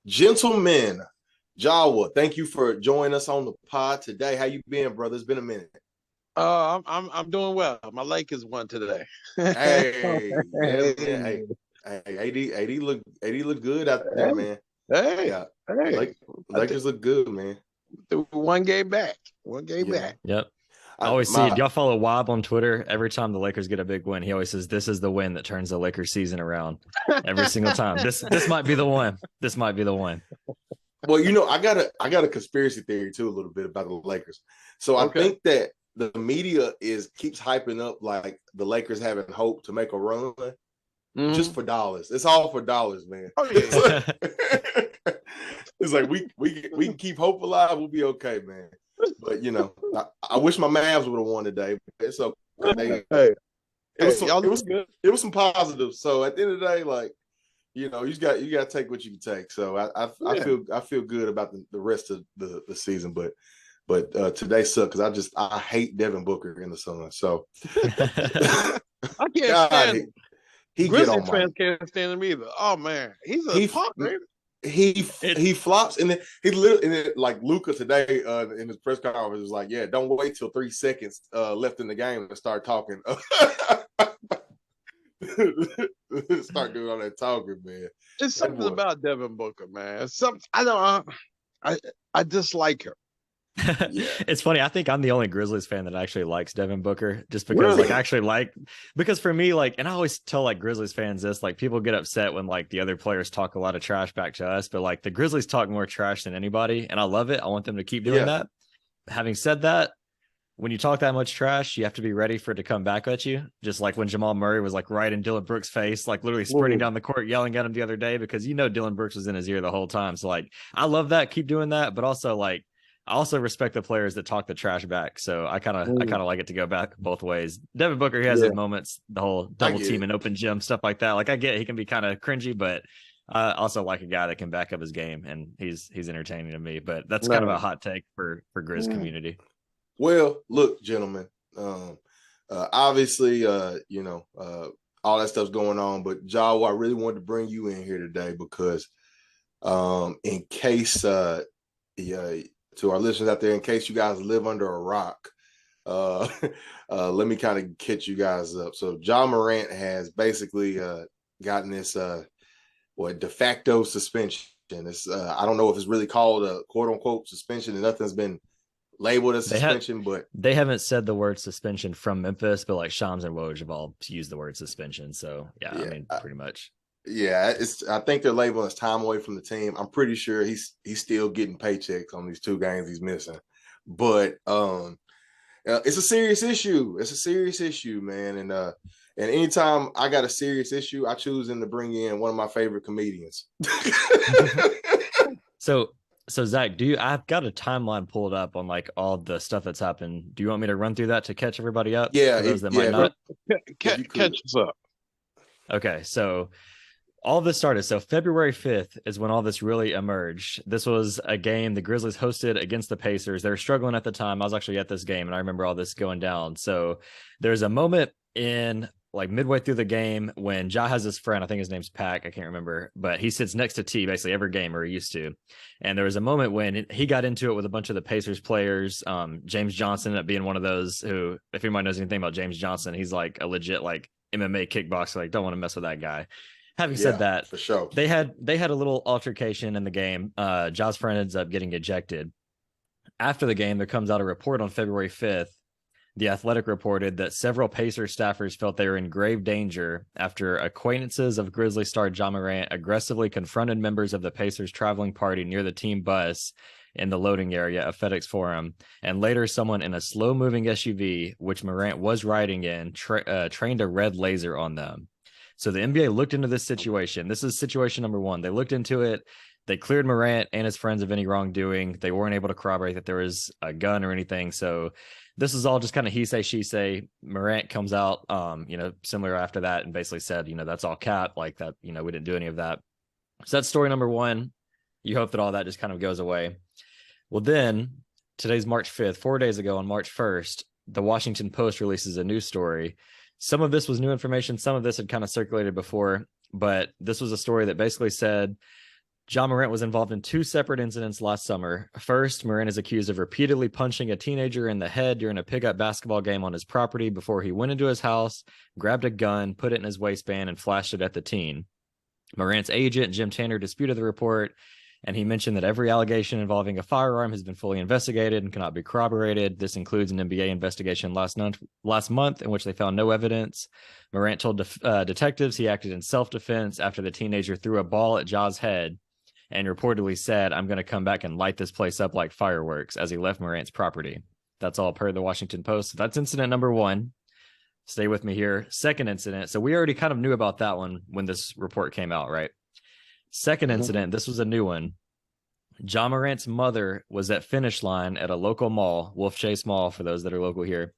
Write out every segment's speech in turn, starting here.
Gentlemen, Jawa, thank you for joining us on the pod today. How you been, brother? It's been a minute. I'm doing well. My Lakers won today. Hey, yeah, man. Hey, Hey, AD look good out there, hey, man. hey, Yeah, hey. Lake, I think Lakers look good, man. one game back. One game Yeah, back. Yep. I I, always see it. my Y'all follow Wob on Twitter. Every time the Lakers get a big win, he always says, "This is the win that turns the Lakers season around." Every single time. This might be the one. This might be the one. well, I got a conspiracy theory too, a little bit about the Lakers. So I Okay. think that the media keeps hyping up like the Lakers having hope to make a run just Hmm. for dollars. It's all for dollars, man. Oh yeah. It's like, it's like we can keep hope alive. We'll be okay, man. But I wish my Mavs would have won today. But it's okay. Hey, It was y'all it look was good. it was some positives. So at the end of the day, like you got to take what you can take. So I Yeah. feel good about the rest of the season. But today sucked because I hate Devin Booker in the sun. So I can't God, stand he, him. he get Grizzlies on my fans can't stand him either. Oh man, he's a he punk, man. it he flops and then he literally and then, like Luca today in his press conference was like, yeah, don't wait till 3 seconds left in the game to start talking. Start doing all that talking, man. It's That something boy, about Devin Booker, man. Some I don't. I dislike him. yeah, it's funny. I think I'm the only Grizzlies fan that actually likes Devin Booker, just because Really? like I actually like because for me, like, and I always tell like Grizzlies fans this, like people get upset when like the other players talk a lot of trash back to us, but like the Grizzlies talk more trash than anybody, and I love it. I want them to keep doing yeah, that. Having said that, when you talk that much trash, you have to be ready for it to come back at you. Just like when Jamal Murray was like right in Dylan Brooks' face, like literally sprinting Ooh. down the court, yelling at him the other day because Dylan Brooks was in his ear the whole time. So like, I love that. Keep doing that, but also like, I also respect the players that talk the trash back. So I Mm. kind of like it to go back both ways. Devin Booker, he has his Yeah. moments, the whole I double get team it. and open gym stuff like that. Like I get it, he can be kind of cringy, but I also like a guy that can back up his game, and he's entertaining to me. But that's kind of a No. hot take for Grizz Mm. community. Well, look, gentlemen, obviously, all that stuff's going on, but Jawa, I really wanted to bring you in here today because, in case, yeah, to our listeners out there, in case you guys live under a rock, uh, let me kind of catch you guys up. So, Ja Morant has basically gotten this what de facto suspension. It's I don't know if it's really called a quote unquote suspension, and nothing's been labeled as They have suspension, but they haven't said the word suspension from Memphis, but like Shams and Woj have all used the word suspension. So yeah, I yeah, mean, pretty much. yeah, it's. I think they're labeling his time away from the team. I'm pretty sure he's still getting paychecks on these 2 games he's missing, but it's a serious issue. It's a serious issue, man. And anytime I got a serious issue, I choose them to bring in one of my favorite comedians. So Zach, I've got a timeline pulled up on like all the stuff that's happened. Do you want me to run through that to catch everybody up Yeah, for those that might if not? if you Catch could. us up. Okay, so all this started. So February 5th is when all this really emerged. This was a game the Grizzlies hosted against the Pacers. They were struggling at the time. I was actually at this game and I remember all this going down. So there's a moment in like midway through the game when Ja has his friend, I think his name's Pack, I can't remember, but he sits next to T basically every game, or he used to. And there was a moment when he got into it with a bunch of the Pacers players. James Johnson ended up being one of those who, if anybody knows anything about James Johnson, he's like a legit like MMA kickboxer. Like, don't want to mess with that guy. Having said Yeah, that, for sure. they had a little altercation in the game. Ja's friend ends up getting ejected. After the game, there comes out a report on February 5th. The Athletic reported that several Pacers staffers felt they were in grave danger after acquaintances of Grizzly star Ja Morant aggressively confronted members of the Pacers traveling party near the team bus in the loading area of FedEx Forum, and later someone in a slow-moving SUV, which Morant was riding in, trained a red laser on them. So the NBA looked into this situation. This is situation number one. They looked into it. They cleared Morant and his friends of any wrongdoing. They weren't able to corroborate that there was a gun or anything. So this is all just kind of he say, she say. Morant comes out, similar after that and basically said, that's all cap, like that, we didn't do any of that. So that's story number one. You hope that all that just kind of goes away. Well, then today's March 5th, 4 days ago on March 1st, the Washington Post releases a news story. Some of this was new information. Some of this had kind of circulated before, but this was a story that basically said Ja Morant was involved in 2 separate incidents last summer. First, Morant is accused of repeatedly punching a teenager in the head during a pickup basketball game on his property before he went into his house, grabbed a gun, put it in his waistband, and flashed it at the teen. Morant's agent, Jim Tanner, disputed the report, and he mentioned that every allegation involving a firearm has been fully investigated and cannot be corroborated. This includes an NBA investigation last month in which they found no evidence. Morant told detectives he acted in self-defense after the teenager threw a ball at Ja's head and reportedly said, "I'm going to come back and light this place up like fireworks," as he left Morant's property. That's all per the Washington Post. So that's incident number 1. Stay with me here. Second incident. So we already kind of knew about that one when this report came out, right? Second incident, this was a new one. Ja Morant's mother was at Finish Line at a local mall, Wolf Chase Mall, for those that are local here,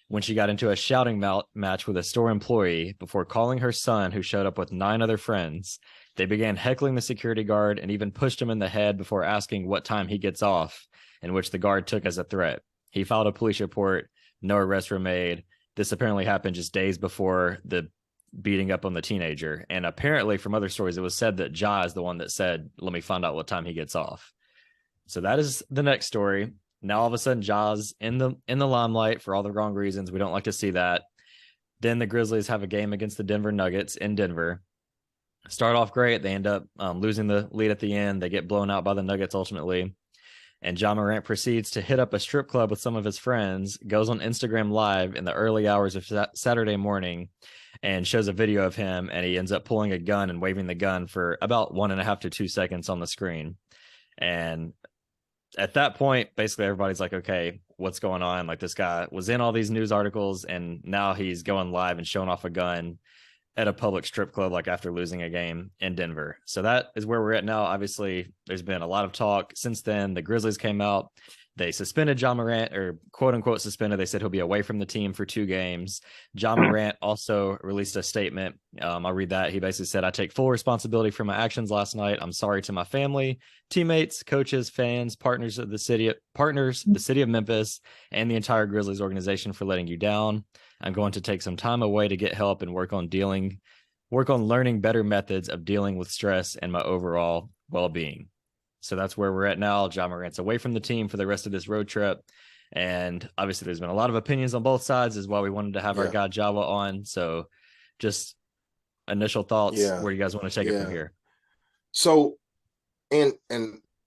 when she got into a shouting match with a store employee before calling her son, who showed up with 9 other friends. They began heckling the security guard and even pushed him in the head before asking what time he gets off, in which the guard took as a threat. He filed a police report. No arrests were made. This apparently happened just days before the beating up on the teenager. And apparently from other stories, it was said that Ja is the one that said, "Let me find out what time he gets off." So that is the next story. Now all of a sudden Ja's in the limelight for all the wrong reasons. We don't like to see that. Then the Grizzlies have a game against the Denver Nuggets in Denver. Start off great. They end up losing the lead at the end. They get blown out by the Nuggets ultimately. And Ja Morant proceeds to hit up a strip club with some of his friends, goes on Instagram Live in the early hours of Saturday morning, and shows a video of him, and he ends up pulling a gun and waving the gun for about 1.5 to 2 seconds on the screen. And at that point, basically everybody's like, okay, what's going on? Like, this guy was in all these news articles, and now he's going live and showing off a gun at a public strip club, like after losing a game in Denver. So that is where we're at now. Obviously, there's been a lot of talk since then. The Grizzlies came out. They suspended Ja Morant, or quote unquote suspended. They said he'll be away from the team for 2 games. Ja Morant also released a statement. I'll read that. He basically said, "I take full responsibility for my actions last night. I'm sorry to my family, teammates, coaches, fans, partners, the city of Memphis, and the entire Grizzlies organization for letting you down. I'm going to take some time away to get help and work on learning better methods of dealing with stress and my overall well-being." So that's where we're at now. Ja Morant's away from the team for the rest of this road trip. And obviously there's been a lot of opinions on both sides, is why we wanted to have our guy Jawa on. So just initial thoughts. Where do you guys want to take it from here? So, and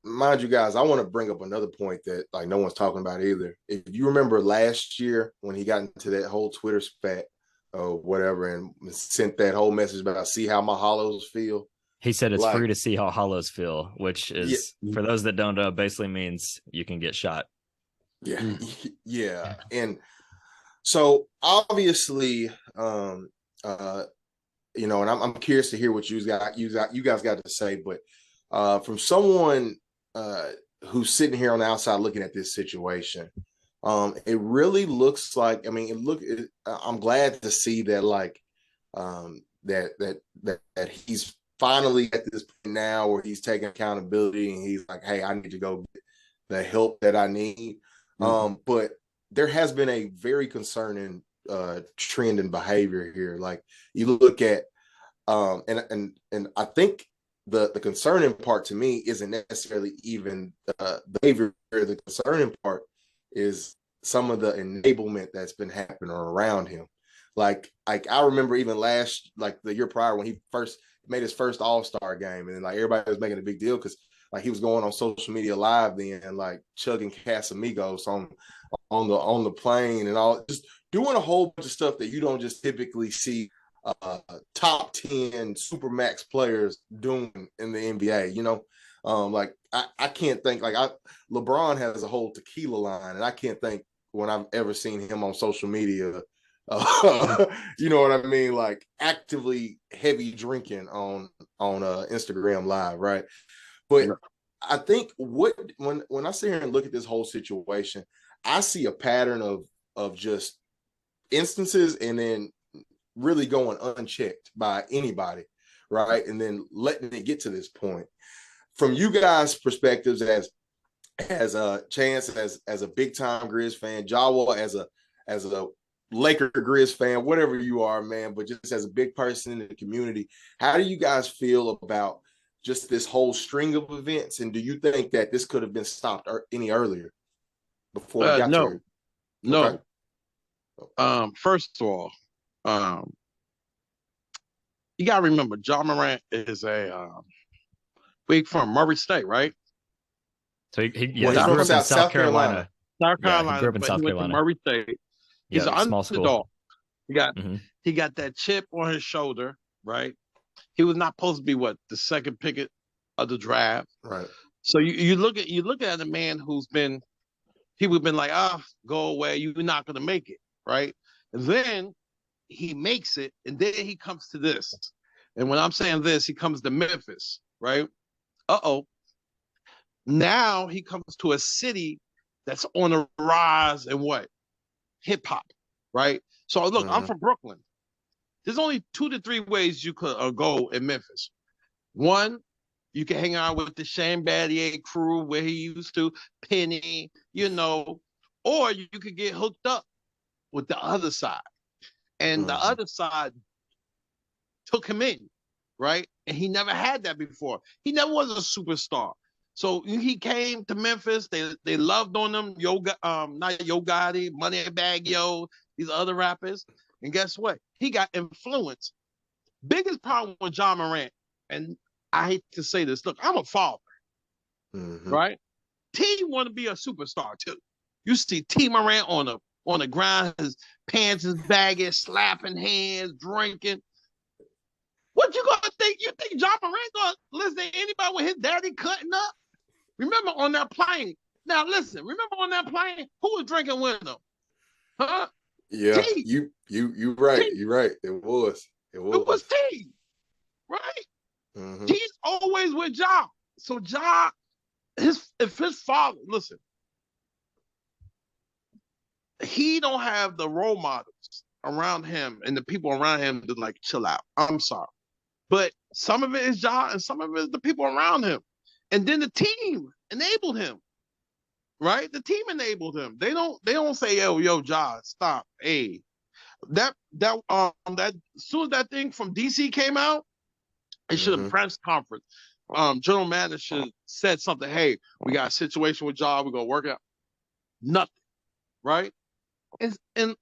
mind you guys, I want to bring up another point that like no one's talking about either. If you remember last year when he got into that whole Twitter spat or whatever and sent that whole message about see how my hollows feel. He said it's free to see how hollows feel, which is, for those that don't know, basically means you can get shot. Yeah. Yeah. And so obviously, and I'm curious to hear what you guys got to say, but from someone who's sitting here on the outside looking at this situation, it really looks like, I'm glad to see that like that he's finally at this point now where he's taking accountability and he's like, hey, I need to go get the help that I need. But there has been a very concerning trend in behavior here. Like you look at, and I think the concerning part to me isn't necessarily even the behavior. The concerning part is some of the enablement that's been happening around him. Like I remember even the year prior when he first made his first All-Star game, and like everybody was making a big deal because like he was going on social media live then and like chugging Casamigos on the plane and all, just doing a whole bunch of stuff that you don't just typically see top 10 supermax players doing in the NBA. Like I can't think, like LeBron has a whole tequila line, and I can't think when I've ever seen him on social media you know what I mean, like actively heavy drinking on Instagram live, right? But I think when I sit here and look at this whole situation, I see a pattern of just instances and then really going unchecked by anybody, right? And then letting it get to this point. From you guys' perspectives as a Chance as a big time Grizz fan, Jawa as a Laker Grizz fan, whatever you are, man, but just as a big person in the community, how do you guys feel about just this whole string of events? And do you think that this could have been stopped any earlier before it got no, to? no. Okay. First of all, you gotta remember, Ja Morant is a big from Murray State, right? So he He grew from up in South Carolina. South Yeah, he Carolina, grew up in but South he went to Carolina. Murray State. He's Yeah, an small school. underdog. Mhm. He got that chip on his shoulder, right? He was not supposed to be the second pick of the draft. Right. So you look at a man who's been, people have been like, go away, you're not gonna make it, right? And then he makes it, and then he comes to this. And when I'm saying this, he comes to Memphis, right? Now he comes to a city that's on a rise in what? Hip hop, right? So look, I'm from Brooklyn. There's only 2 to 3 ways you could go in Memphis. One, you can hang out with the Shane Battier crew where he used to, Penny, or you could get hooked up with the other side. And the other side took him in, right? And he never had that before. He never was a superstar. So he came to Memphis. They loved on him. Not Yo Gotti, Moneybagg Yo, these other rappers. And guess what? He got influenced. Biggest problem with Ja Morant, and I hate to say this. Look, I'm a father, right? T want to be a superstar too. You see T Morant on the ground, his pants is baggy, slapping hands, drinking. What you gonna think? You think Ja Morant gonna listen to anybody with his daddy cutting up? Remember on that plane? Now listen, remember on that plane, who was drinking with him? Huh? Yeah, T. you right. T. You're right. It was It was T, right? T's always with Ja. So Ja, if his father, listen, he don't have the role models around him and the people around him to like chill out. I'm sorry. But some of it is Ja and some of it is the people around him. And then the team enabled him. Right? The team enabled him. They don't say, yo, Ja, stop. Hey. That as soon as that thing from DC came out, it should have press conference. General manager should have said something. Hey, we got a situation with Ja. We're gonna work out. Nothing, right? And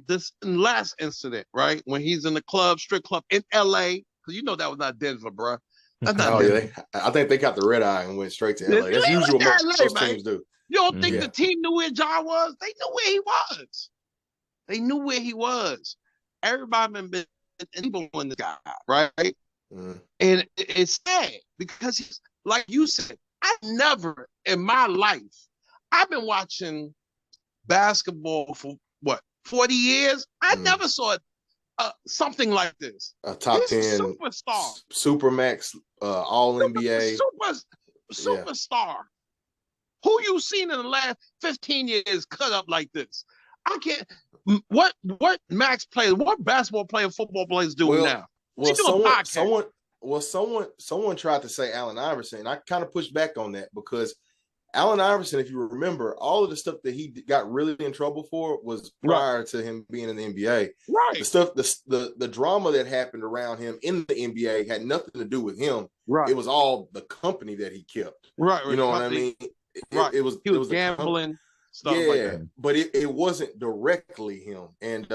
this last incident, right, when he's in the strip club in LA, because that was not Denver, bro. That's not Denver. Yeah, I think they got the red eye and went straight to LA. That's usually what most teams do. You don't think the team knew where Ja was? They knew where he was. They knew where he was. Everybody been in this guy, right? And it's sad because he's, like you said, I never in my life, I've been watching basketball for 40 years. I never saw something like this. A top 10 superstar, Supermax, All NBA, superstar. Who you seen in the last 15 years cut up like this? I can't. What max players, what basketball players, football players do now? Someone tried to say Allen Iverson. I kind of pushed back on that because Allen Iverson, if you remember, all of the stuff that he got really in trouble for was prior to him being in the NBA. Right. The stuff, the drama that happened around him in the NBA had nothing to do with him. Right. It was all the company that he kept. Right. You know what I mean? He was gambling. Stuff like that. But it wasn't directly him. And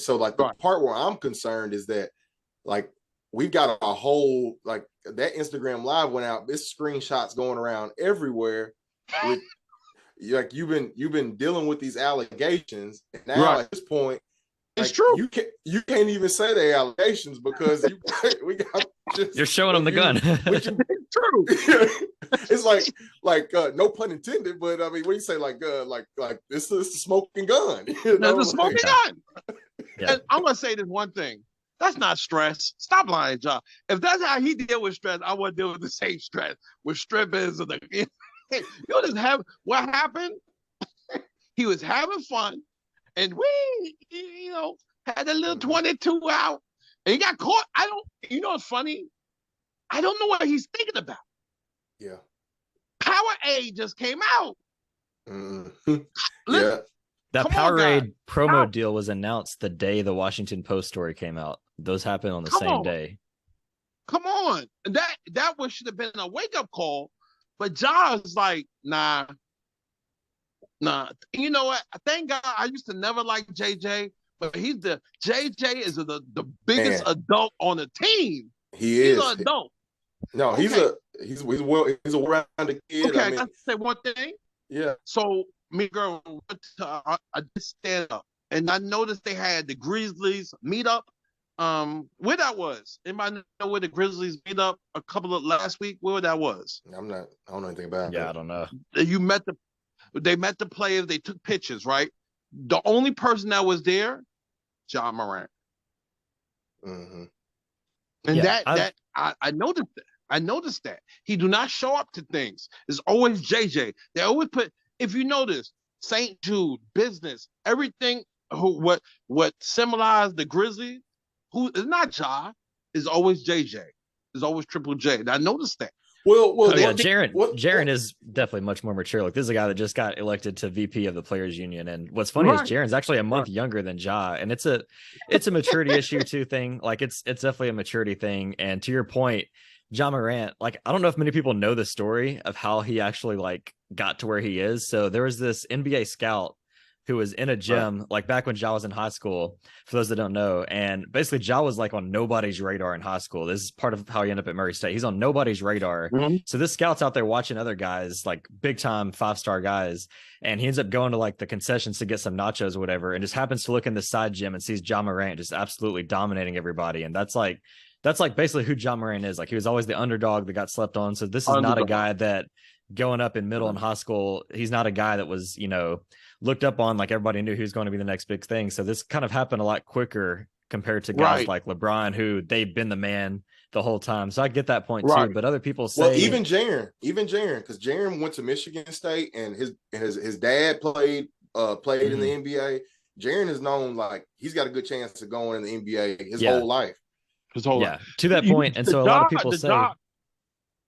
so like the part where I'm concerned is that like we've got a whole, like that Instagram live went out, this screenshots going around everywhere with like you've been dealing with these allegations. And now at this point, it's true. You can't even say they're allegations because you're showing them the gun. It's true. It's like no pun intended, but I mean, what do you say? Like it's the smoking gun. It's a smoking gun. Yeah. And I'm gonna say this one thing. That's not stress. Stop lying, John. If that's how he deal with stress, I want to deal with the same stress with strippers and you just have what happened. He was having fun, and we, had a little 22 out, and he got caught. What's funny? I don't know what he's thinking about. Yeah. Powerade just came out. Yeah. That Powerade promo deal was announced the day the Washington Post story came out. Those happened on the same day. Come on. That should have been a wake-up call. But Ja's like, nah. You know what? Thank God I used to never like JJ, but JJ is the biggest adult on the team. He's an adult. No, okay. he's a well-rounded kid. Okay, I got to say one thing. Yeah. So me girl went to I did stand up, and I noticed they had the Grizzlies meet up. Where that was? Anybody know where the Grizzlies meet up a couple of last week? Where that was? I don't know anything about it. Yeah, I don't know. They met the players, they took pictures, right? The only person that was there, Ja Morant. Mm-hmm. And I noticed that. I noticed that. He do not show up to things. It's always JJ. They always put, if you notice, St. Jude, business, everything what symbolized the Grizzlies, who is not Ja, is always JJ. Is always Triple J. And I noticed that. Well, yeah, Jaren is definitely much more mature. Like, this is a guy that just got elected to VP of the Players Union, and what's funny is Jaren's actually a month younger than Ja, and it's a maturity issue too thing. Like, it's definitely a maturity thing. And to your point, Ja Morant, like, I don't know if many people know the story of how he actually like got to where he is. So there was this NBA scout who was in a gym, like back when Ja was in high school, for those that don't know. And basically Ja was like on nobody's radar in high school. This is part of how he ended up at Murray State. He's on nobody's radar. Mm-hmm. So this scout's out there watching other guys, like big time 5-star guys. And he ends up going to like the concessions to get some nachos or whatever. And just happens to look in the side gym and sees Ja Morant just absolutely dominating everybody. And that's like basically who Ja Morant is. Like, he was always the underdog that got slept on. So this is not a guy that going up in middle and high school, he's not a guy that was, looked up on, like everybody knew he was going to be the next big thing. So this kind of happened a lot quicker compared to guys like LeBron, who they've been the man the whole time. So I get that point too. But other people say, well, even Jaren, because Jaren went to Michigan State and his dad played in the NBA. Jaren is known, like, he's got a good chance of going in the NBA his whole life. Yeah, to that point. And so a lot of people say, oh,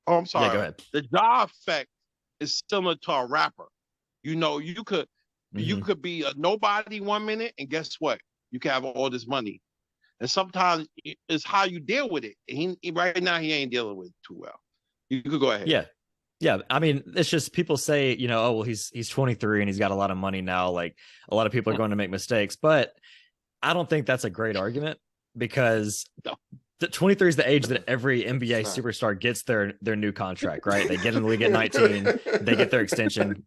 I'm sorry. Yeah, go ahead. The Ja effect is similar to a rapper. You could be a nobody 1 minute, and guess what? You can have all this money. And sometimes it's how you deal with it. Right now, he ain't dealing with it too well. You could go ahead. Yeah. I mean, it's just people say, oh, well, he's 23 and he's got a lot of money now. Like, a lot of people are going to make mistakes, but I don't think that's a great argument, because the 23 is the age that every NBA superstar gets their new contract, right? They get in the league at 19, they get their extension.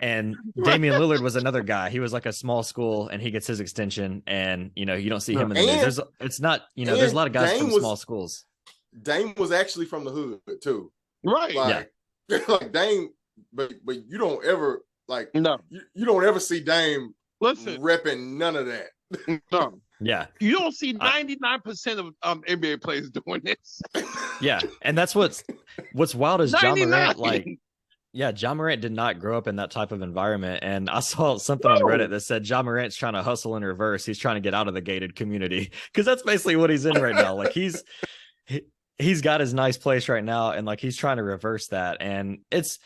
And Damian Lillard was another guy. He was like a small school, and he gets his extension, and you don't see him in the news. There's a lot of guys from small schools. Dame was actually from the hood too, right? Like, like Dame, but you don't ever you don't ever see Dame repping none of that. No. Yeah, you don't see 99% of NBA players doing this. Yeah, and that's what's wild is Ja Morant. Like, Ja Morant did not grow up in that type of environment. And I saw something on Reddit that said Ja Morant's trying to hustle in reverse. He's trying to get out of the gated community, because that's basically what he's in right now. Like, he's got his nice place right now, and like he's trying to reverse that, and it's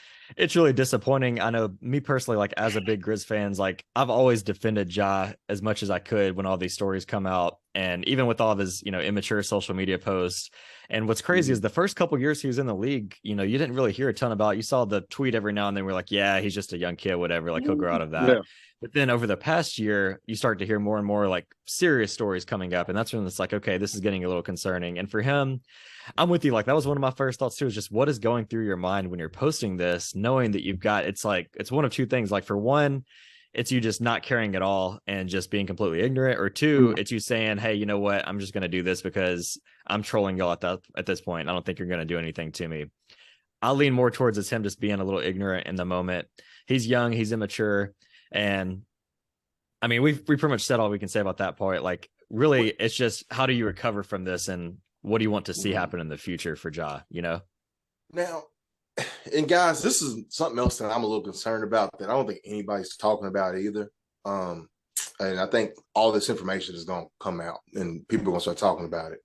really disappointing. I know, me personally, like as a big Grizz fans, like I've always defended Ja as much as I could when all these stories come out, and even with all of his immature social media posts. And what's crazy is the first couple of years he was in the league, you didn't really hear a ton about. You saw the tweet every now and then, we're like, yeah, he's just a young kid, whatever, like he'll grow out of that. Yeah. But then over the past year, you start to hear more and more like serious stories coming up, and that's when it's like, okay, this is getting a little concerning. And for him, I'm with you. Like, that was one of my first thoughts too, is just what is going through your mind when you're posting this, knowing that you've got, it's one of two things. Like, for one, it's you just not caring at all and just being completely ignorant, or two, it's you saying, hey, you know what, I'm just going to do this because I'm trolling y'all at this point. I don't think you're going to do anything to me. I'll lean more towards it's him just being a little ignorant in the moment. He's young, he's immature. And I mean, we pretty much said all we can say about that part. Like, really, it's just, how do you recover from this, and what do you want to see happen in the future for Ja, Now, and guys, this is something else that I'm a little concerned about that I don't think anybody's talking about either. And I think all this information is going to come out and people are going to start talking about it.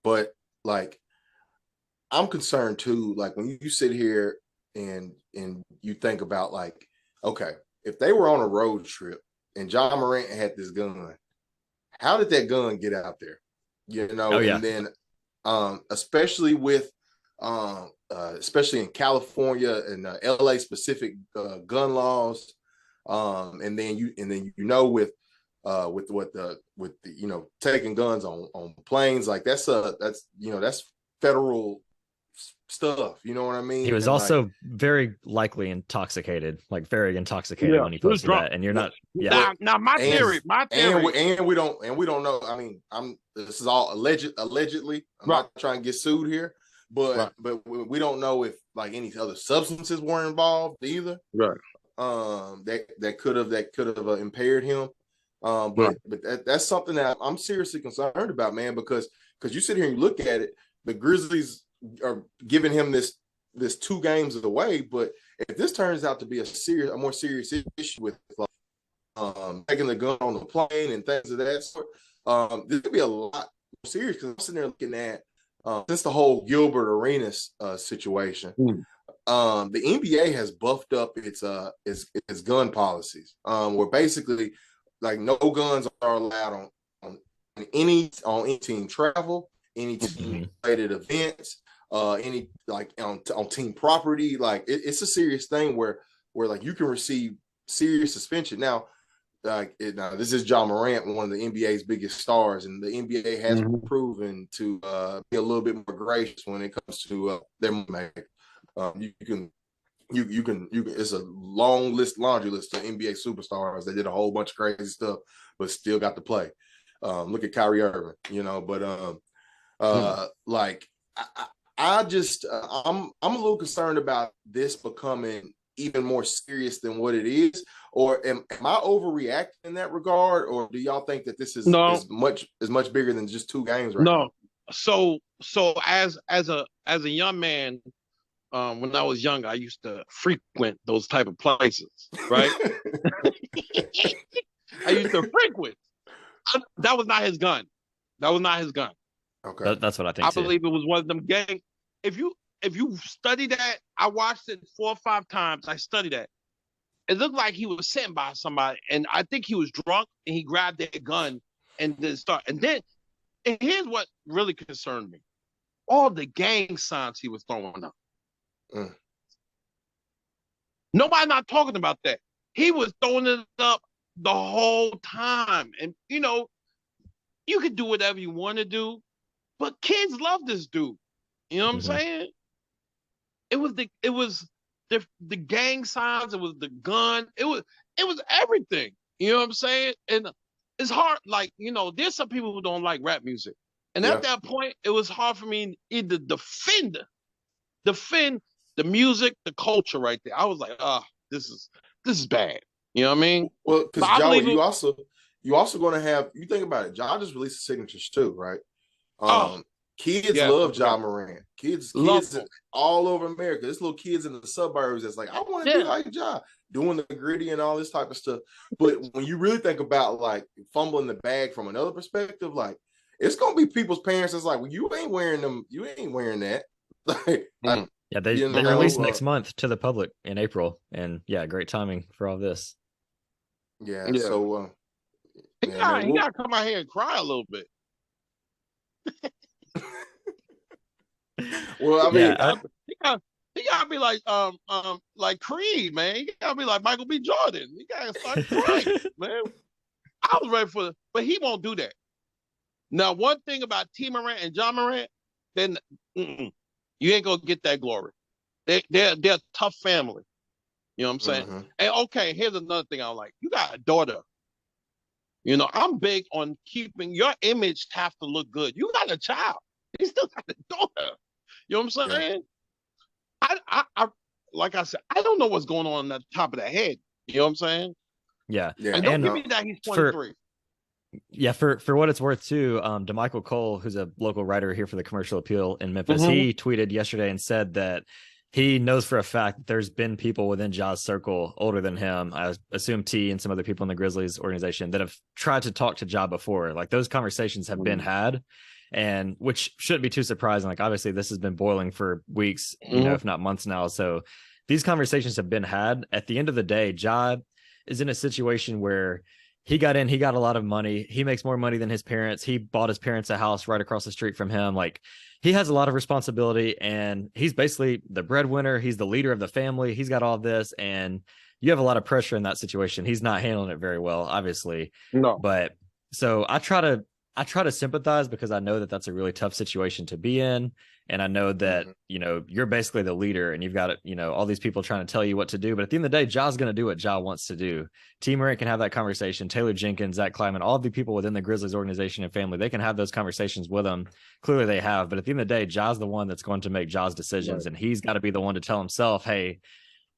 But like, I'm concerned too. Like, when you sit here and you think about, like, okay, if they were on a road trip and Ja Morant had this gun, how did that gun get out there? And then especially with especially in California and LA specific gun laws. And then with taking guns on planes, like that's federal stuff. You know what I mean? He was also very likely intoxicated, like very intoxicated when he posted that. And you're not, Now my theory, and we don't know. I mean, this is all allegedly. I'm not trying to get sued here, but we don't know if like any other substances were involved either. Right. That could have impaired him. But that's something that I'm seriously concerned about, man, because you sit here and you look at it, the Grizzlies are giving him this 2 games away, but if this turns out to be a more serious issue with like, taking the gun on the plane and things of that sort, this could be a lot more serious. Because I'm sitting there looking at since the whole Gilbert Arenas situation, the NBA has buffed up its gun policies, where basically like no guns are allowed on any team travel, any team related events, any like on team property. Like it's a serious thing where like you can receive serious suspension. Now, now this is Ja Morant, one of the NBA's biggest stars, and the NBA has proven to be a little bit more gracious when it comes to their money. You can it's a laundry list of NBA superstars that did a whole bunch of crazy stuff but still got to play. Look at Kyrie Irving, like I'm a little concerned about this becoming even more serious than what it is. Or am I overreacting in that regard, or do y'all think that this is much bigger than just 2 games right now? So as a young man, when I was young, I used to frequent those type of places, right? I used to frequent. That was not his gun. Okay, that's what I think. I believe it was one of them gangs. If you study that, I watched it 4 or 5 times. I studied that. It looked like he was sitting by somebody, and I think he was drunk, and he grabbed their gun and then start. And here's what really concerned me: all the gang signs he was throwing up. Nobody not talking about that. He was throwing it up the whole time, and you could do whatever you want to do, but kids love this dude. You know what I'm saying? It was the gang signs. It was the gun. It was everything. You know what I'm saying? And it's hard. Like there's some people who don't like rap music, and at that point, it was hard for me either defend the music, the culture right there. I was like, this is bad. You know what I mean? Well, because you also going to have, you think about it, Ja just released signatures too, right? Kids love Ja Morant. Kids all over America. There's little kids in the suburbs that's like, I want to be like Ja, doing the gritty and all this type of stuff. But when you really think about like fumbling the bag from another perspective, like it's gonna be people's parents that's like, well, you ain't wearing that. Yeah, they release next month to the public in April, and great timing for all this. Yeah. So he gotta come out here and cry a little bit. Well, I mean, he gotta be like Creed, man. He gotta be like Michael B. Jordan. He gotta start crying, man. I was ready for but he won't do that. Now, one thing about T. Morant and Ja Morant, then you ain't gonna get that glory. They're a tough family. You know what I'm saying? And okay, here's another thing I like. You got a daughter. I'm big on keeping your image have to look good. You got a child. You still got a daughter. You know what I'm saying? I like I said, I don't know what's going on at the top of the head. You know what I'm saying? Yeah. And don't give me that he's 23. For what it's worth too, DeMichael Cole, who's a local writer here for the Commercial Appeal in Memphis, he tweeted yesterday and said that he knows for a fact that there's been people within Ja's circle older than him, I assume T and some other people in the Grizzlies organization, that have tried to talk to Ja before. Like those conversations have been had, and which shouldn't be too surprising. Like obviously this has been boiling for weeks, if not months now. So these conversations have been had. At the end of the day, Ja is in a situation where he got in, he got a lot of money. He makes more money than his parents. He bought his parents a house right across the street from him. Like, he has a lot of responsibility, and he's basically the breadwinner. He's the leader of the family. He's got all this, and you have a lot of pressure in that situation. He's not handling it very well, obviously. No. But so I try to sympathize, because I know that that's a really tough situation to be in. And I know that, you're basically the leader, and you've got, all these people trying to tell you what to do. But at the end of the day, Ja's going to do what Ja wants to do. T. Morant can have that conversation. Taylor Jenkins, Zach Kleiman, all the people within the Grizzlies organization and family, they can have those conversations with him. Clearly they have. But at the end of the day, Ja's the one that's going to make Ja's decisions. Right. And he's got to be the one to tell himself, hey,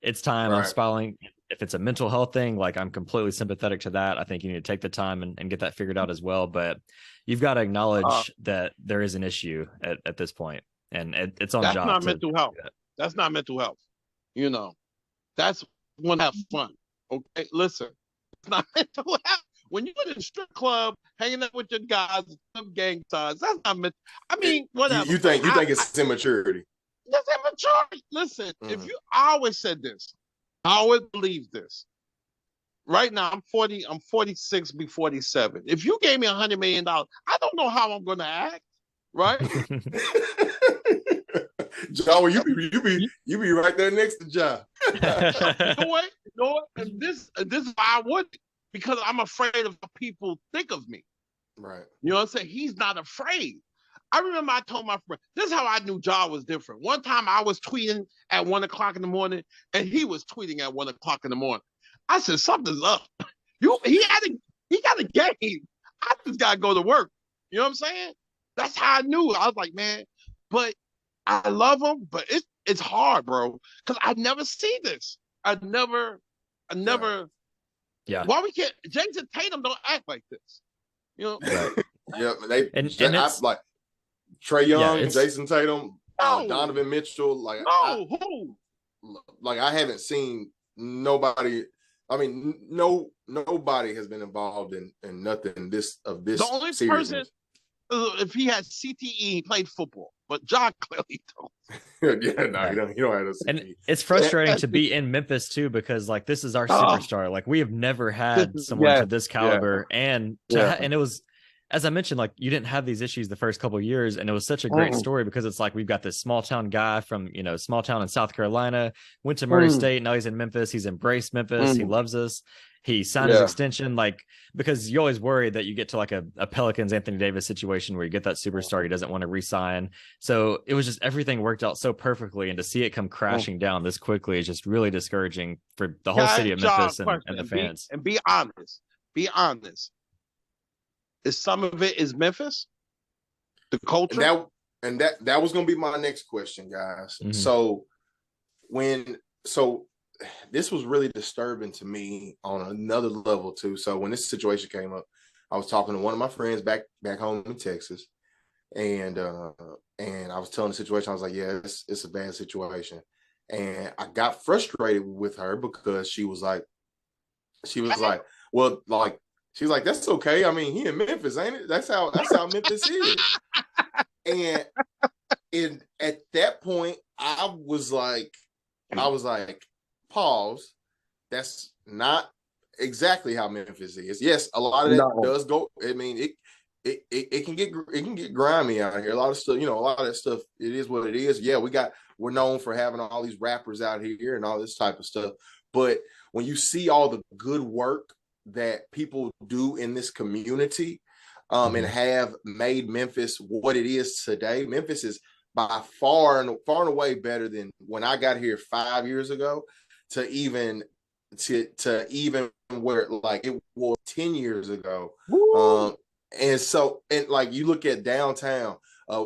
it's time. Right. I'm spiraling. If it's a mental health thing, like, I'm completely sympathetic to that. I think you need to take the time and get that figured out as well. But you've got to acknowledge that there is an issue at this point. And it's on that's Ja. Not mental health. That's not mental health. That's when have fun. Okay, listen, it's not mental health. When you're in a strip club, hanging out with your guys, some gang signs, that's not mental. I mean, whatever. You think it's immaturity? That's immaturity. Listen, I always said this. I always believe this. Right now, I'm 40. I'm 46. Be 47. If you gave me $100 million, I don't know how I'm going to act. Right? Ja, you be right there next to Ja. You know what? And this is why I would, because I'm afraid of what people think of me. Right. You know what I'm saying? He's not afraid. I remember I told my friend, this is how I knew Ja was different. One time I was tweeting at 1:00 in the morning, and he was tweeting at 1:00 in the morning. I said, something's up. He got a game. I just gotta go to work. You know what I'm saying? That's how I knew. I was like, man, but I love him, but it's hard, bro, because I never see this. I never. Yeah. Why we can't? James and Tatum don't act like this. Right. Yeah, and it's like Trae Young, Jason Tatum, Donovan Mitchell. Like, I haven't seen nobody. I mean, nobody has been involved in nothing this. The only series. Person, if he had CTE, he played football, but Ja clearly don't. You don't have a CTE. And it's frustrating to be in Memphis too, because like, this is our superstar. Like, we have never had someone to this caliber, and it was, as I mentioned, like, you didn't have these issues the first couple of years, and it was such a great story, because it's like, we've got this small town guy from small town in South Carolina, went to Murray State, now he's in Memphis. He's embraced Memphis. He loves us. He signed his extension, like, because you always worry that you get to like a Pelicans Anthony Davis situation where you get that superstar, he doesn't want to re-sign. So it was just, everything worked out so perfectly, and to see it come crashing down this quickly is just really discouraging for the whole city of Memphis and the fans. Be honest. Is some of it is Memphis, the culture, and that was going to be my next question, guys. So this was really disturbing to me on another level too. So when this situation came up, I was talking to one of my friends back home in Texas, and I was telling the situation. I was like, yeah, it's a bad situation, and I got frustrated with her because she was like, well, like. She's like, that's okay. I mean, he in Memphis, ain't it? That's how Memphis is. And at that point, I was like, pause. That's not exactly how Memphis is. Yes, a lot of that does go. I mean, it can get grimy out here. A lot of stuff, a lot of that stuff. It is what it is. Yeah, we're known for having all these rappers out here and all this type of stuff. But when you see all the good work that people do in this community, and have made Memphis what it is today, Memphis is by far and away better than when I got here 5 years ago, to even where like it was 10 years ago. And like, you look at downtown,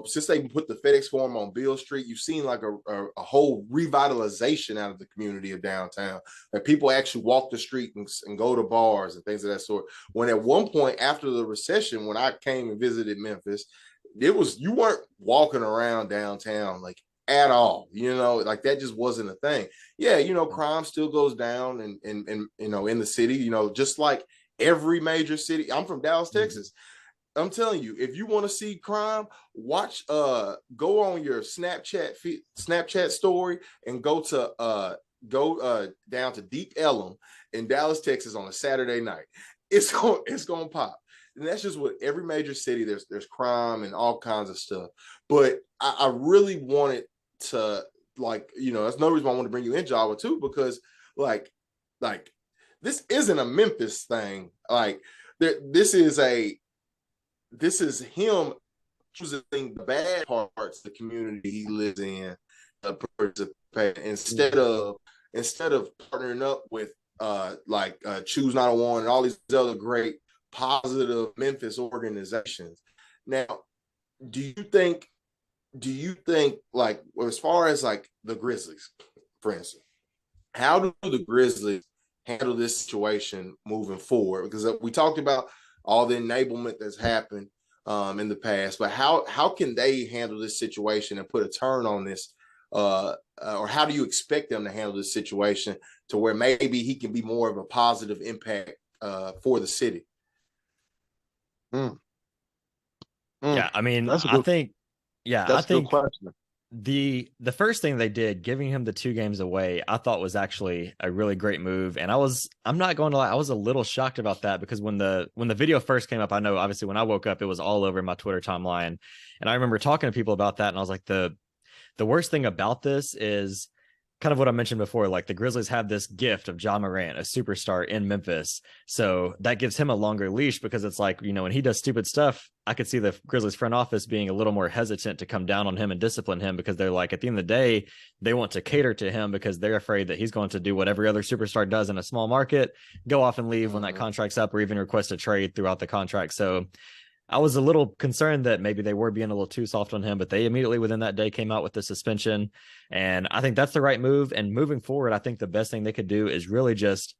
since they put the FedEx Forum on Beale Street, you've seen like a whole revitalization out of the community of downtown. That people actually walk the street and go to bars and things of that sort. When at one point after the recession, when I came and visited Memphis, you weren't walking around downtown like at all. Like, that just wasn't a thing. Yeah, crime still goes down and in the city, just like every major city. I'm from Dallas, Texas. I'm telling you, if you want to see crime, watch, go on your Snapchat story and go down to Deep Ellum in Dallas, Texas on a Saturday night. it's gonna pop. And that's just what every major city, there's crime and all kinds of stuff. But I really wanted to, like, that's no reason why I want to bring you in, Jawa, too, because like this isn't a Memphis thing. Like this is him choosing the bad parts of the community he lives in, participate instead of partnering up with Choose 901 and all these other great positive Memphis organizations. Now, do you think like, as far as like the Grizzlies, for instance, how do the Grizzlies handle this situation moving forward? Because we talked about all the enablement that's happened in the past, but how can they handle this situation and put a turn on this? Or how do you expect them to handle this situation to where maybe he can be more of a positive impact for the city? Yeah, I mean, that's I think a good question. The first thing they did, giving him the 2 games away, I thought was actually a really great move. And I'm not going to lie, I was a little shocked about that, because when the video first came up, I know obviously when I woke up, it was all over my Twitter timeline. And I remember talking to people about that, and I was like, the worst thing about this is kind of what I mentioned before. Like, the Grizzlies have this gift of Ja Morant, a superstar in Memphis. So that gives him a longer leash, because it's like, when he does stupid stuff, I could see the Grizzlies front office being a little more hesitant to come down on him and discipline him, because they're like, at the end of the day, they want to cater to him because they're afraid that he's going to do what every other superstar does in a small market, go off and leave when that contract's up, or even request a trade throughout the contract. So I was a little concerned that maybe they were being a little too soft on him, but they immediately within that day came out with the suspension. And I think that's the right move. And moving forward, I think the best thing they could do is really just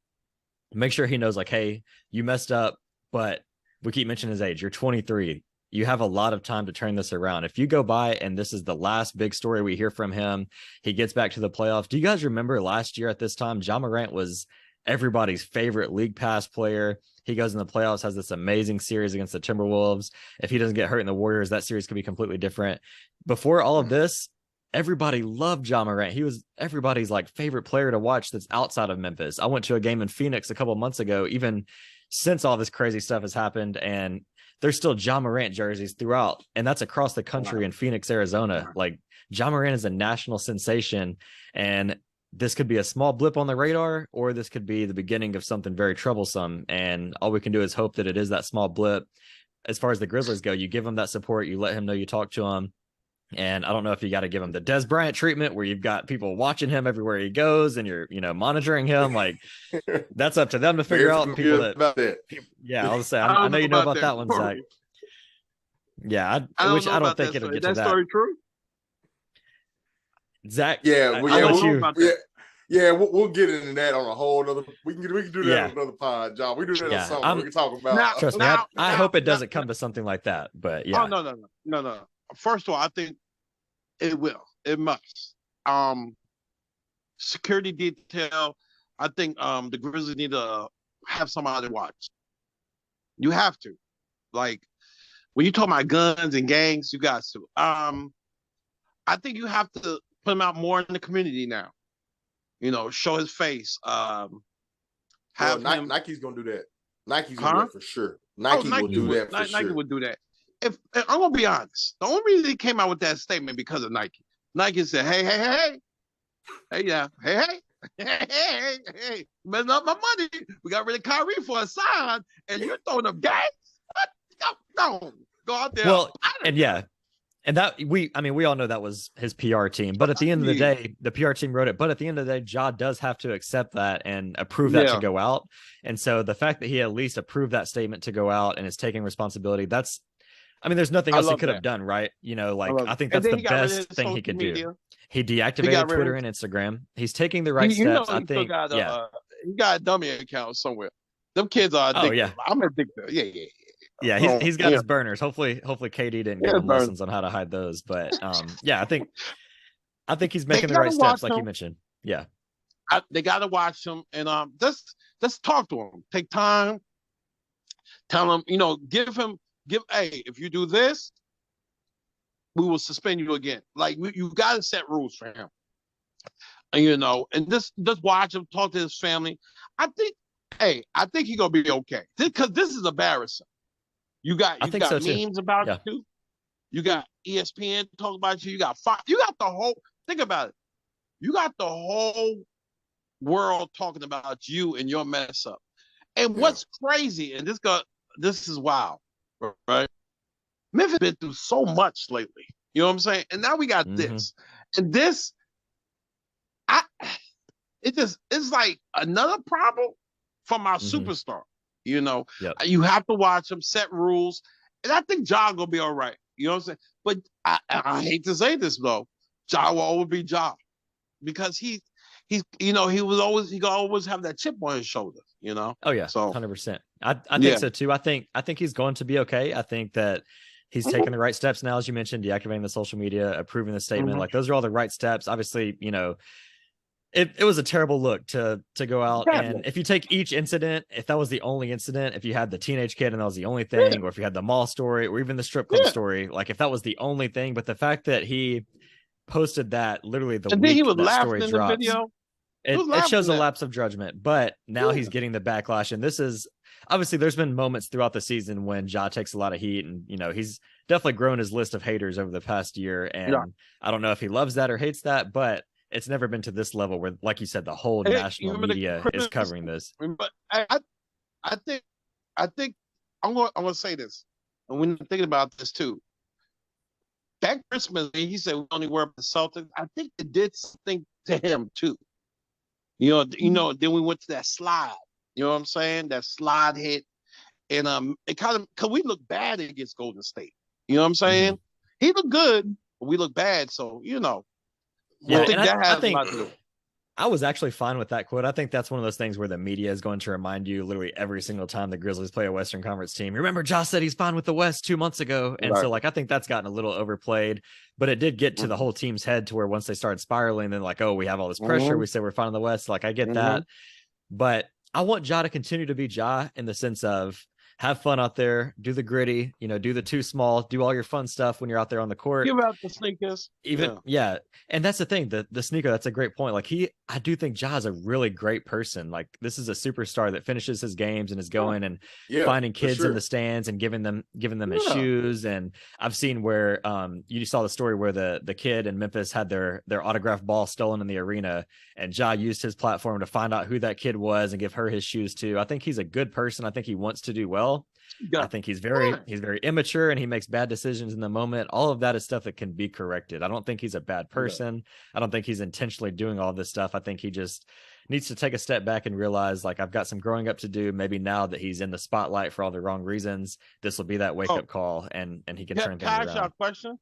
make sure he knows, like, hey, you messed up, but we keep mentioning his age. You're 23. You have a lot of time to turn this around. If you go by and this is the last big story we hear from him, he gets back to the playoffs. Do you guys remember last year at this time, Ja Morant was everybody's favorite league pass player? He goes in the playoffs, has this amazing series against the Timberwolves. If he doesn't get hurt in the Warriors, that series could be completely different. Before all of this, everybody loved Ja Morant. He was everybody's like favorite player to watch that's outside of Memphis. I went to a game in Phoenix a couple of months ago, even since all this crazy stuff has happened, and there's still Ja Morant jerseys throughout, and that's across the country in Phoenix, Arizona. Like, Ja Morant is a national sensation, and this could be a small blip on the radar, or this could be the beginning of something very troublesome. And all we can do is hope that it is that small blip. As far as the Grizzlies go, you give him that support, you let him know you talk to him. And I don't know if you got to give him the Des Bryant treatment where you've got people watching him everywhere he goes and you're, monitoring him. Like, that's up to them to figure out. People that. Yeah, I'll say, I know you know about that one, Zach. Yeah, I don't think it'll get to that. Is that story true? Zach, we'll get into that on a whole other. We can do that on another pod, John. We do that on something. We can talk about. Trust me, I hope it doesn't come to something like that. But yeah. Oh no. First of all, I think it will. It must. Security detail. I think the Grizzlies need to have somebody watch. You have to. Like, when you talk about guns and gangs, you got to. I think you have to put him out more in the community now. Show his face. Nike's gonna do that. Nike's gonna do that for sure. Nike will do that for sure. Nike would do that. If I'm gonna be honest, the only reason he came out with that statement because of Nike. Nike said, "Hey, messing up my money. We got rid of Kyrie for a sign, and you're throwing up gangs. Go out there." Well, and that we all know that was his PR team, but at the end of the day, the PR team wrote it. But at the end of the day, Ja does have to accept that and approve that to go out. And so the fact that he at least approved that statement to go out and is taking responsibility, there's nothing else he could have done, right? I think that's the best thing he could do. He deactivated Twitter and Instagram. He's taking the right steps. I think. He got a dummy account somewhere. Them kids are addicted. Oh yeah, I'm addicted. Yeah. Yeah, he's got his burners. Hopefully KD didn't give him lessons on how to hide those. But I think he's making the right steps, like you mentioned. Yeah, they got to watch him and let's talk to him. Take time. Tell him, hey, if you do this, we will suspend you again. Like, you got to set rules for him. And just watch him, talk to his family. I think Hey, I think he's gonna be okay. Because this is embarrassing. You got so too. memes about Yeah. you. You got ESPN talking about you. You got Fox. You got the whole. Think about it. You got the whole world talking about you and your mess up. And what's crazy, and this is wild, right? Memphis been through so much lately. You know what I'm saying? And now we got this. And this, it's like another problem from our superstar. You know, you have to watch them, set rules. And I think Ja gonna be all right. You know what I'm saying? But I hate to say this though, Ja will always be Ja. Because he's he could always have that chip on his shoulder, you know. Oh yeah, so 100%. I think so too. I think he's going to be okay. I think that he's taking the right steps now, as you mentioned, deactivating the social media, approving the statement. Like those are all the right steps. Obviously, you know, it was a terrible look to go out. And if you take each incident, if that was the only incident, if you had the teenage kid and that was the only thing, or if you had the mall story or even the strip club story, like if that was the only thing, but the fact that he posted that literally the and week then he was that laughing story in drops, the video. it shows a lapse of judgment. But now he's getting the backlash, and this is obviously there's been moments throughout the season when Ja takes a lot of heat, and you know he's definitely grown his list of haters over the past year. And I don't know if he loves that or hates that, but it's never been to this level where, like you said, the whole national media is covering this. But I think I'm gonna say this, and we're thinking about this too. That Christmas, he said we only worry about the Celtics. I think it did something to him too. You know. Then we went to that slide. You know what I'm saying? That slide hit, and it kind of because we look bad against Golden State. You know what I'm saying? He looked good, but we look bad. So you know, yeah, I think that has a lot to do. I was actually fine with that quote. I think that's one of those things where the media is going to remind you literally every single time the Grizzlies play a Western Conference team. Remember, Josh said he's fine with the West 2 months ago. And so, like, I think that's gotten a little overplayed, but it did get to the whole team's head to where once they started spiraling, then like, oh, we have all this pressure. We say we're fine in the West. Like, I get that. But I want Ja to continue to be Ja in the sense of have fun out there, do the gritty, you know, do the too small, do all your fun stuff when you're out there on the court. Give out the sneakers. And that's the thing, the sneaker, that's a great point. Like I do think Ja is a really great person. Like this is a superstar that finishes his games and is going and finding kids in the stands and giving them his shoes. And I've seen where you saw the story where the kid in Memphis had their autographed ball stolen in the arena, and Ja used his platform to find out who that kid was and give her his shoes too. I think he's a good person. I think he wants to do well. I think he's very immature and he makes bad decisions in the moment. All of that is stuff that can be corrected. I don't think he's a bad person. I don't think he's intentionally doing all this stuff. I think he just needs to take a step back and realize, like, I've got some growing up to do. Maybe now that he's in the spotlight for all the wrong reasons, this will be that wake up call, and he can turn things around. Can I ask you a question?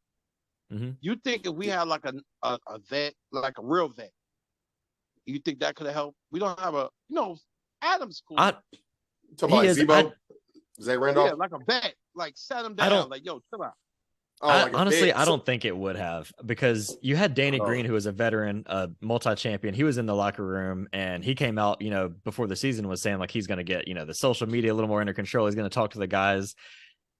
You think if we had like a vet, like a real vet, you think that could have helped? We don't have a, Adam's cool. Talking about Zebo? Zay Randolph? Yeah, like a vet. Like, set him down. Like, yo, chill out. Honestly, I don't think it would have, because you had Danny Green, who was a veteran, a multi-champion. He was in the locker room and he came out, before the season was saying like he's going to get, the social media a little more under control. He's going to talk to the guys.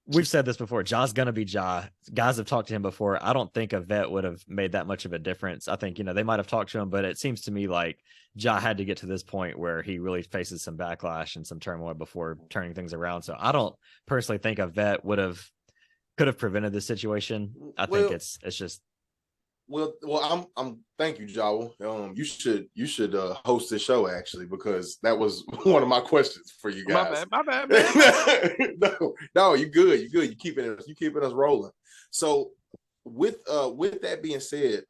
We've said this before. Ja's going to be Ja. Guys have talked to him before. I don't think a vet would have made that much of a difference. I think, they might have talked to him, but it seems to me like Ja had to get to this point where he really faces some backlash and some turmoil before turning things around. So I don't personally think a vet could have prevented this situation. I think it's just. Well, I'm thank you, Jowa. You should host this show actually, because that was one of my questions for you guys. My bad, man. No, you good. You keeping us rolling. So with that being said,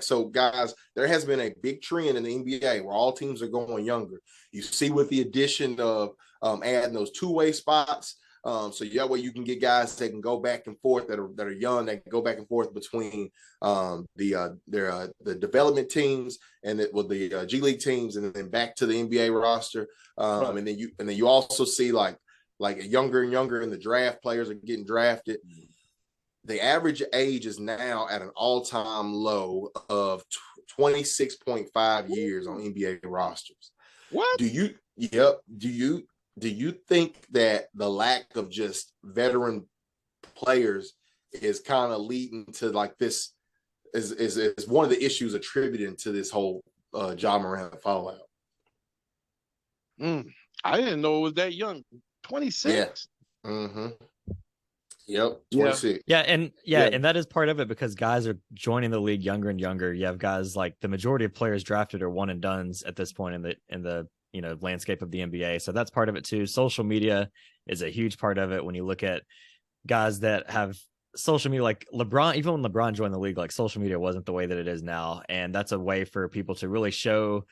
so guys, there has been a big trend in the NBA where all teams are going younger. You see with the addition of adding those two-way spots. So that way you can get guys that can go back and forth that are young, that can go back and forth between the development teams and the G League teams, and then back to the NBA roster. And then you also see like younger and younger in the draft, players are getting drafted. The average age is now at an all-time low of 26.5 years on NBA rosters. What? Do you think that the lack of just veteran players is kind of leading to like this is one of the issues attributing to this whole Ja Morant fallout? I didn't know it was that young. 26. Yeah. Mm-hmm. Yep. Yeah. 26. Yeah, and that is part of it because guys are joining the league younger and younger. You have guys like the majority of players drafted are one and dones at this point in the landscape of the NBA. So that's part of it too. Social media is a huge part of it when you look at guys that have social media, like LeBron. Even when LeBron joined the league, like social media wasn't the way that it is now, and that's a way for people to really show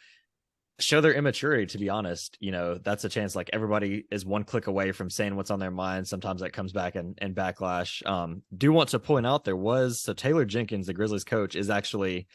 their immaturity. To be honest, that's a chance. Like everybody is one click away from saying what's on their mind. Sometimes that comes back and backlash. Do want to point out so Taylor Jenkins, the Grizzlies coach, is actually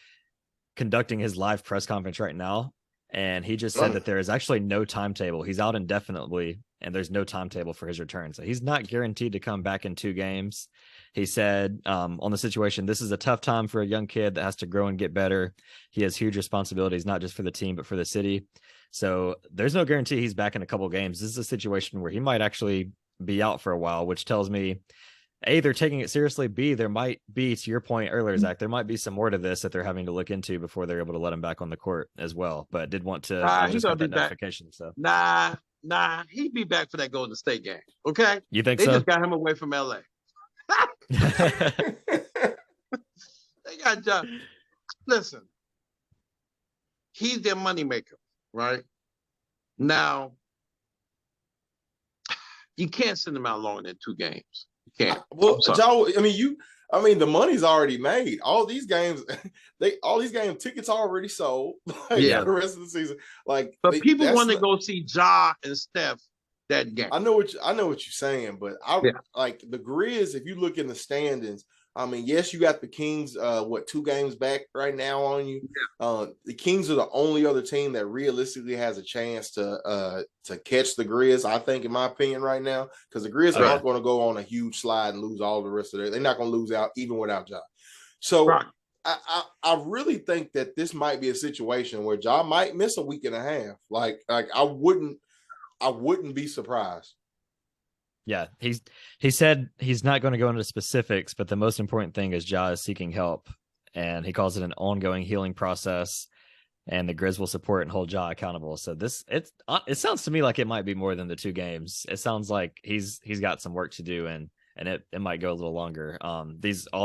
conducting his live press conference right now, and he just said that there is actually no timetable. He's out indefinitely, and there's no timetable for his return. So he's not guaranteed to come back in 2 games. He said on the situation, this is a tough time for a young kid that has to grow and get better. He has huge responsibilities, not just for the team, but for the city. So there's no guarantee he's back in a couple of games. This is a situation where he might actually be out for a while, which tells me, A, they're taking it seriously. B, there might be, to your point earlier, Zach, there might be some more to this that they're having to look into before they're able to let him back on the court as well. But did want to just got that notification. So Nah, he'd be back for that Golden State game. Okay, you think they so? just got him away from LA. They got John. Listen, he's their moneymaker, right? Now, you can't send him out longer than 2 games. You can't. Well, Joe, the money's already made. All these games tickets are already sold. Like, Yeah. for the rest of the season. Like, but people want to go see Ja and Steph that game. I know what you're saying, but like the Grizz. If you look in the standings, yes, you got the Kings. 2 games back right now on you? Yeah. The Kings are the only other team that realistically has a chance to catch the Grizz. I think, in my opinion, right now, because the Grizz aren't going to go on a huge slide and lose all the rest of their. They're not going to lose out even without Ja. So I really think that this might be a situation where Ja might miss a week and a half. Like I wouldn't be surprised. Yeah, he said he's not going to go into specifics, but the most important thing is Ja is seeking help, and he calls it an ongoing healing process, and the Grizz will support and hold Ja accountable. So it sounds to me like it might be more than the 2 games. It sounds like he's got some work to do, and it might go a little longer. All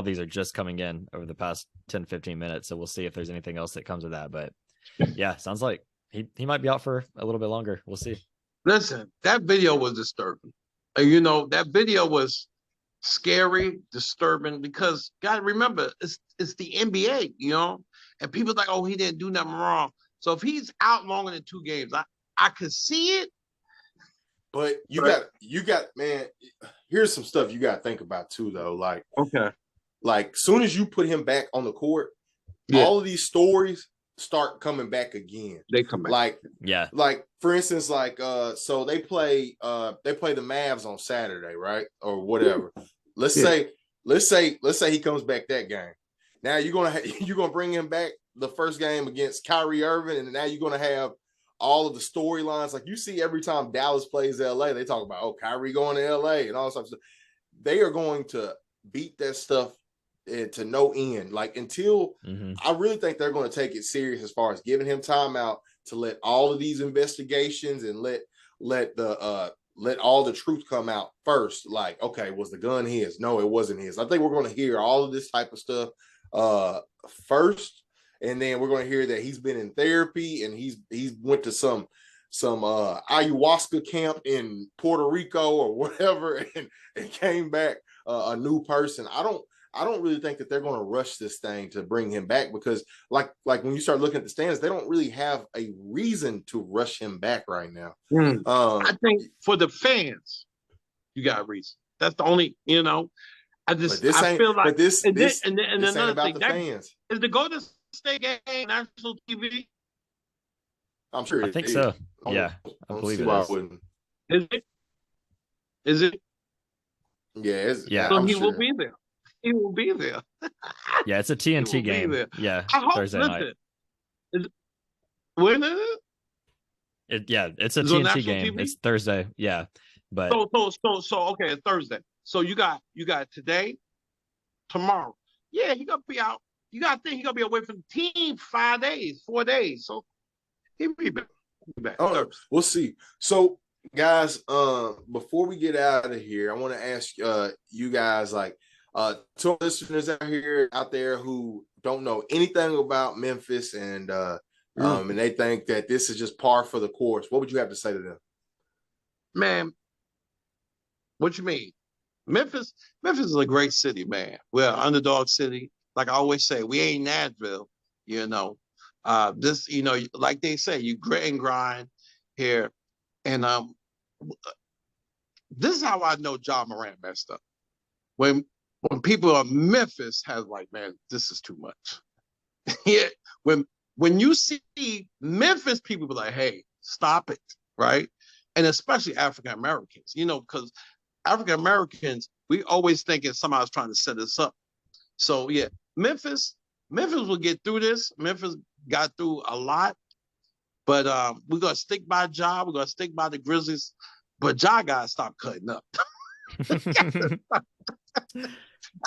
these are just coming in over the past 10-15 minutes, so we'll see if there's anything else that comes of that. But yeah, sounds like he might be out for a little bit longer. We'll see. Listen, that video was disturbing. That video was scary, disturbing, because gotta remember, it's the NBA, and people like, oh, he didn't do nothing wrong. So if he's out longer than 2 games, I could see it. But you got, man, here's some stuff you got to think about too, though. Like, okay, like soon as you put him back on the court, all of these stories start coming back again. They come back. Like for instance, so they play the Mavs on Saturday, right? Or whatever. Let's say he comes back that game. Now you're gonna bring him back the first game against Kyrie Irving, and now you're gonna have all of the storylines. Like you see every time Dallas plays LA, they talk about Kyrie going to LA and all sorts of stuff. They are going to beat that stuff to no end. Like until I really think they're going to take it serious as far as giving him time out to let all of these investigations and let all the truth come out first. Like, okay, was the gun his? No, it wasn't his. I think we're going to hear all of this type of stuff first, and then we're going to hear that he's been in therapy and he's went to some ayahuasca camp in Puerto Rico or whatever, and came back a new person. I don't really think that they're going to rush this thing to bring him back, because like when you start looking at the standings, they don't really have a reason to rush him back right now. I think for the fans, you got a reason. That's the only, I feel like this ain't about the fans. Is the Golden State game national TV? I'm sure. I think so. Yeah, I believe it is. Is it? Is it? Yeah. So he will be there. He will be there. Yeah, it's a TNT game. Yeah, Thursday night. When is it? It's a TNT game. TV? It's Thursday. Yeah, but so okay, it's Thursday. So you got today, tomorrow. Yeah, he gonna be out. You gotta think he gonna be away from the team 4 days. So he'll be back. Oh, we'll see. So, guys, before we get out of here, I want to ask you guys, like, to our listeners out there who don't know anything about Memphis and they think that this is just par for the course. What would you have to say to them? Man, what you mean? Memphis is a great city, man. We're an underdog city. Like I always say, we ain't Nashville, you know. This, you know, like they say, you grit and grind here. And this is how I know Ja Morant messed up. When people of Memphis has like, man, this is too much. Yeah. When you see Memphis people be like, hey, stop it, right? And especially African Americans, you know, because African Americans, we always thinking somebody's trying to set us up. So yeah, Memphis will get through this. Memphis got through a lot, but we're gonna stick by Ja. We're gonna stick by the Grizzlies, but Ja gotta stop cutting up.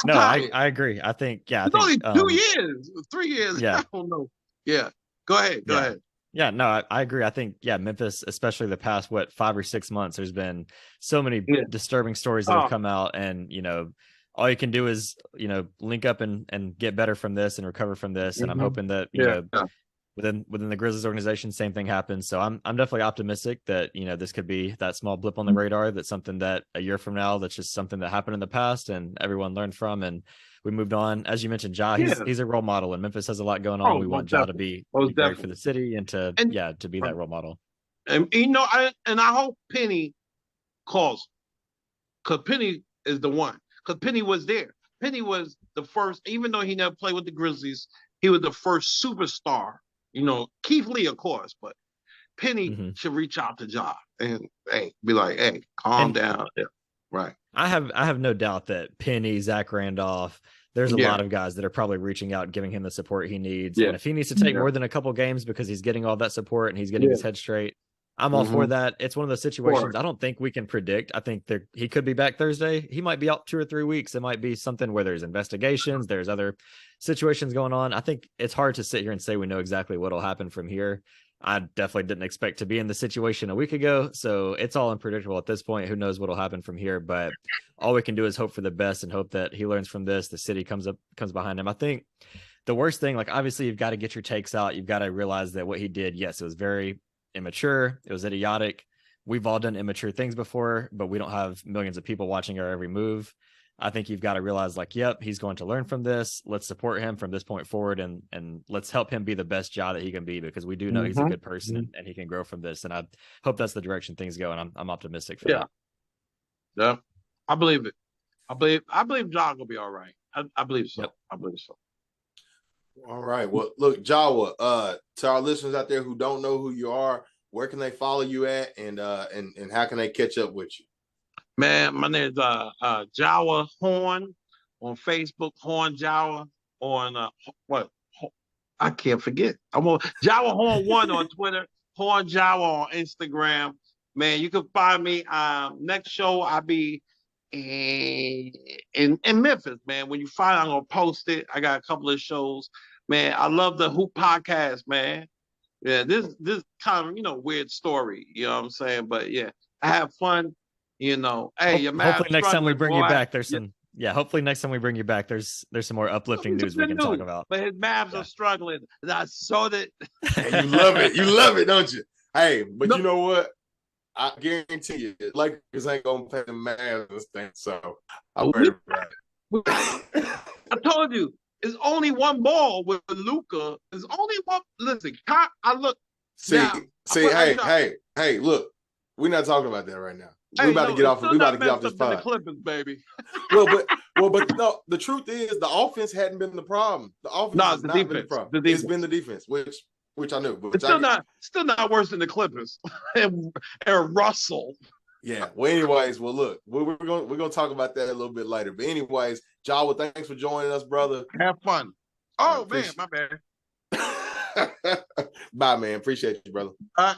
No, I agree. I think it's only 2 years, 3 years. Yeah. I don't know. Yeah, go ahead. Go ahead. Yeah, no, I agree. I think, Memphis, especially the past, 5 or 6 months, there's been so many disturbing stories that have come out. And, you know, all you can do is, you know, link up and get better from this and recover from this. And I'm hoping that, you know, within the Grizzlies organization, same thing happens. So I'm definitely optimistic that, you know, this could be that small blip on the radar. That's something that a year from now, that's just something that happened in the past and everyone learned from. And we moved on. As you mentioned, Ja, he's a role model, and Memphis has a lot going on. We want Ja to be great for the city and to be that role model. And you know, I hope Penny calls, because Penny is the one. Because Penny was there. Penny was the first, even though he never played with the Grizzlies, he was the first superstar. You know, Keith Lee, of course, but Penny should reach out to Ja and be like, hey, calm down. Yeah. Right. I have no doubt that Penny, Zach Randolph, there's a lot of guys that are probably reaching out, giving him the support he needs. And if he needs to take more than a couple games because he's getting all that support and he's getting his head straight, I'm all for that. It's one of those situations I don't think we can predict. I think he could be back Thursday. He might be out 2 or 3 weeks. It might be something where there's investigations, there's other situations going on. I think it's hard to sit here and say we know exactly what will happen from here. I definitely didn't expect to be in the situation a week ago, so it's all unpredictable at this point. Who knows what will happen from here? But all we can do is hope for the best and hope that he learns from this. The city comes behind him. I think the worst thing, like, obviously you've got to get your takes out. You've got to realize that what he did, yes, it was very immature. It was idiotic. We've all done immature things before, but we don't have millions of people watching our every move. I think you've got to realize, like, yep, he's going to learn from this. Let's support him from this point forward, and let's help him be the best Ja that he can be, because we do know he's a good person and he can grow from this. And I hope that's the direction things go, and I'm optimistic for that. Yeah, I believe it. I believe Ja will be all right. I believe so. Yep. I believe so. All right. Well, look, Jowa, to our listeners out there who don't know who you are, where can they follow you at, and how can they catch up with you? Man, my name is Jowa Horn on Facebook, Horn Jowa on what? I can't forget. I'm on Jowa Horn 1 on Twitter, Horn Jowa on Instagram. Man, you can find me. Next show I'll be in Memphis, man. When you find it, I'm gonna post it. I got a couple of shows. Man, I love the Hoop podcast, man. Yeah, this kind of, you know, weird story, you know what I'm saying? But yeah, I have fun. You know, hey, hopefully next time we bring you back, there's some. Yeah, hopefully next time we bring you back, there's some more uplifting news we can talk about. But his Mavs are struggling, and I saw that. You love it, don't you? Hey, but you know what? I guarantee you, Lakers ain't gonna play the Mavs this thing. So I'm worried about it. I told you, it's only one ball with Luka. It's only one. Listen, I look. Hey, look, we're not talking about that right now. We're about to get off. We're about to get off this pod. The Clippers, baby. but no. The truth is, the offense hadn't been the problem. The offense has not been the problem. It's been the defense, which I knew. But it's still not worse than the Clippers and Russell. Yeah. Well, anyways, look, we're gonna talk about that a little bit later. But anyways, Jowa, thanks for joining us, brother. Have fun. Oh man, my bad. Bye, man. Appreciate you, brother. All right.